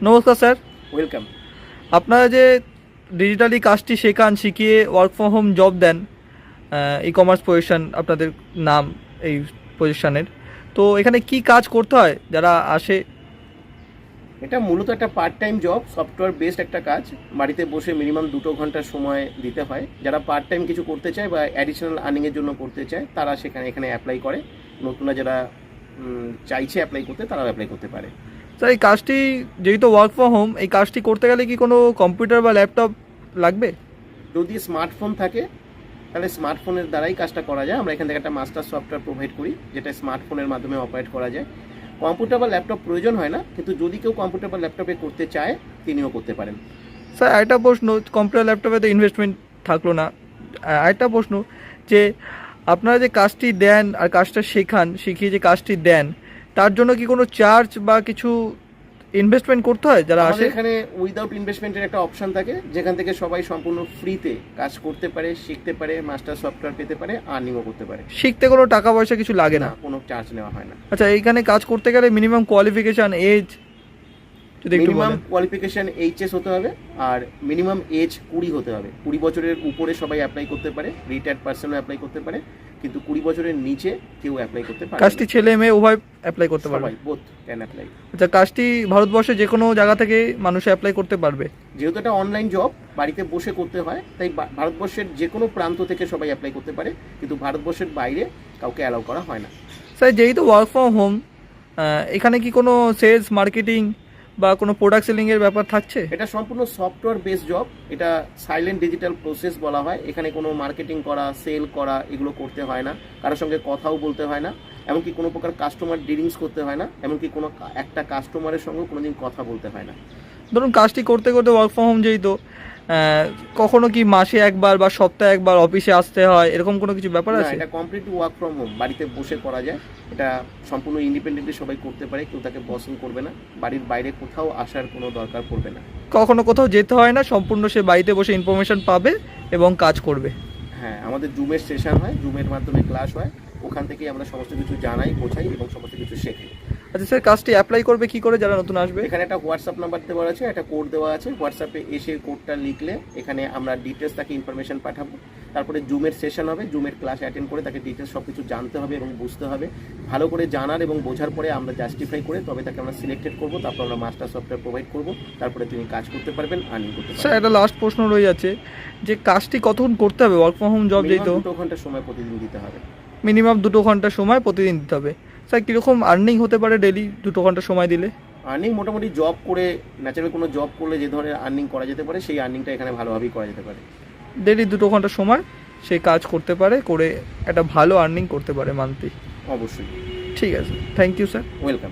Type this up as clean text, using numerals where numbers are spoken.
নমস্কার sir. Welcome. আপনারা যে ডিজিটালি কাজটি শেখান, শিখিয়ে ওয়ার্ক ফ্রম হোম জব দেন, ই কমার্স পজিশন আপনাদের নাম এই পজিশনের, তো এখানে কি কাজ করতে হয় যারা আসে? এটা মূলত একটা part time job, software based একটা কাজ। বাড়িতে বসে মিনিমাম 2 ঘন্টা সময় দিতে হয়। যারা পার্ট টাইম কিছু করতে চায় বা অ্যাডিশনাল আর্নিংয়ের জন্য করতে চায় তারা এখানে অ্যাপ্লাই করে। নতুনরা যারা চাইছে অ্যাপ্লাই করতে তারাও অ্যাপ্লাই করতে পারে। স্যার, এই কাজটি যেহেতু ওয়ার্ক ফ্রম হোম, এই কাজটি করতে গেলে কি কোনো কম্পিউটার বা ল্যাপটপ লাগবে? যদি স্মার্টফোন থাকে তাহলে স্মার্টফোনের দ্বারাই কাজটা করা যায়। আমরা এখান থেকে একটা মাস্টার সফটওয়্যার প্রোভাইড করি যেটা স্মার্টফোনের মাধ্যমে অপারেট করা যায়। কম্পিউটার বা ল্যাপটপ প্রয়োজন হয় না, কিন্তু যদি কেউ কম্পিউটার বা ল্যাপটপে করতে চায় তিনিও করতে পারেন। স্যার, আরেকটা প্রশ্ন, কম্পিউটার ল্যাপটপে তো ইনভেস্টমেন্ট থাকলো না, আরেকটা প্রশ্ন যে আপনারা যে কাজটি দেন আর কাজটা শিখিয়ে যে কাজটি দেন, তার জন্য কি কোনো চার্জ বা কিছু ইনভেস্টমেন্ট করতে হয় যারা আসে? এখানে উইদাউট ইনভেস্টমেন্টের একটা অপশন থাকে যেখান থেকে সবাই সম্পূর্ণ ফ্রিতে কাজ করতে পারে, শিখতে পারে, মাস্টার সফটওয়্যার পেতে পারে, আর্নিংও করতে পারে। শিখতে কোনো টাকা পয়সা কিছু লাগে না? কোনো চার্জ নেওয়া হয় না। আচ্ছা, এইখানে কাজ করতে গেলে মিনিমাম কোয়ালিফিকেশন, এজ যদি একটু মিনিমাম বলেন। কোয়ালিফিকেশন এইচএস হতে হবে আর মিনিমাম এজ 20 হতে হবে। 20 বছরের উপরে সবাই অ্যাপ্লাই করতে পারে, রিটায়ার্ড পার্সনও অ্যাপ্লাই করতে পারে, কিন্তু 20 বছরের নিচে কেউ অ্যাপ্লাই করতে পারে না। কাজটি ছেলে মেয়ে উভয় অ্যাপ্লাই করতে পারবে? সবাই বোথ ক্যান অ্যাপ্লাই। আচ্ছা, কাজটি ভারতবর্ষে যে কোনো জায়গা থেকে মানুষ অ্যাপ্লাই করতে পারবে? যেহেতু এটা অনলাইন জব, বাড়িতে বসে করতে হয়, তাই ভারতবর্ষের যে কোনো প্রান্ত থেকে সবাই অ্যাপ্লাই করতে পারে, কিন্তু ভারতবর্ষের বাইরে কাউকে অ্যালাউ করা হয় না। স্যার, যেহেতু ওয়ার্ক ফ্রম হোম, এখানে কি কোনো সেলস মার্কেটিং বা কোনো প্রোডাক্ট সেলিংয়ের ব্যাপার থাকছে? এটা সম্পূর্ণ সফটওয়্যার বেস জব। এটা সাইলেন্ট ডিজিটাল প্রসেস বলা হয়। এখানে কোনো মার্কেটিং করা, সেল করা এগুলো করতে হয় না, কারোর সঙ্গে কথাও বলতে হয় না, এমনকি কোনো প্রকার কাস্টমার ডিলিংস করতে হয় না, এমনকি কোনো একটা কাস্টমারের সঙ্গেও কোনোদিন কথা বলতে হয় না। ধরুন কাজটি করতে করতে ওয়ার্ক ফ্রম হোম যেহেতু, কখনো কি মাসে একবার বা সপ্তাহে একবার অফিসে আসতে হয়, এরকম কোনো কিছু ব্যাপার না, আছে? এটা কমপ্লিটলি ওয়ার্ক ফ্রম হোম, বাড়িতে বসে করা যায়। এটা সম্পূর্ণ ইন্ডিপেন্ডেন্টলি সবাই করতে পারে, কেউ তাকে বসিং করবে না, বাড়ির বাইরে কোথাও আসার কোনো দরকার পড়বে না। কখনো কোথাও যেতে হয় না, সম্পূর্ণ সে বাড়িতে বসে ইনফরমেশন পাবে এবং কাজ করবে? হ্যাঁ, আমাদের জুমের সেশন হয়, জুমের মাধ্যমে ক্লাস হয়, ওখান থেকেই আমরা সমস্ত কিছু জানাই, বোঝাই এবং সমস্ত কিছু শেখাই। আচ্ছা স্যার, কাজটি অ্যাপ্লাই করবে কি করে যারা নতুন আসবে? এখানে একটা হোয়াটসঅ্যাপ নাম্বার দেওয়া আছে, একটা কোড দেওয়া আছে। হোয়াটসঅ্যাপে এসে কোডটা লিখলে এখানে আমরা ডিটেলস তাকে ইনফরমেশন পাঠাবো। তারপরে জুমের সেশন হবে, জুমের ক্লাস অ্যাটেন্ড করে তাকে ডিটেলস সব কিছু জানতে হবে এবং বুঝতে হবে। ভালো করে জানার এবং বোঝার পরে আমরা জাস্টিফাই করে তবে তাকে আমরা সিলেক্টেড করবো। তারপর আমরা মাস্টার সফটওয়্যার প্রোভাইড করবো, তারপরে তিনি কাজ করতে পারবেন, আর্নিং করতে স্যার, পারবেন। একটা লাস্ট প্রশ্ন রয়ে যাচ্ছে যে কাজটি কতক্ষণ করতে হবে? ওয়ার্ক ফ্রম হোম জব যেহেতু 2 ঘন্টা সময় প্রতিদিন দিতে হবে। মিনিমাম 2 ঘন্টা সময় প্রতিদিন দিতে হবে। স্যার, কীরকম আর্নিং হতে পারে ডেলি 2 ঘন্টা সময় দিলে? আর্নিং মোটামুটি জব করে, ন্যাচারাল কোনো জব করলে যে ধরনের আর্নিং করা যেতে পারে সেই আর্নিংটা এখানে ভালোভাবেই করা যেতে পারে। ডেলি 2 ঘন্টা সময় সে কাজ করতে পারে, করে একটা ভালো আর্নিং করতে পারে মান্থলি। অবশ্যই। ঠিক আছে, থ্যাংক ইউ স্যার। ওয়েলকাম।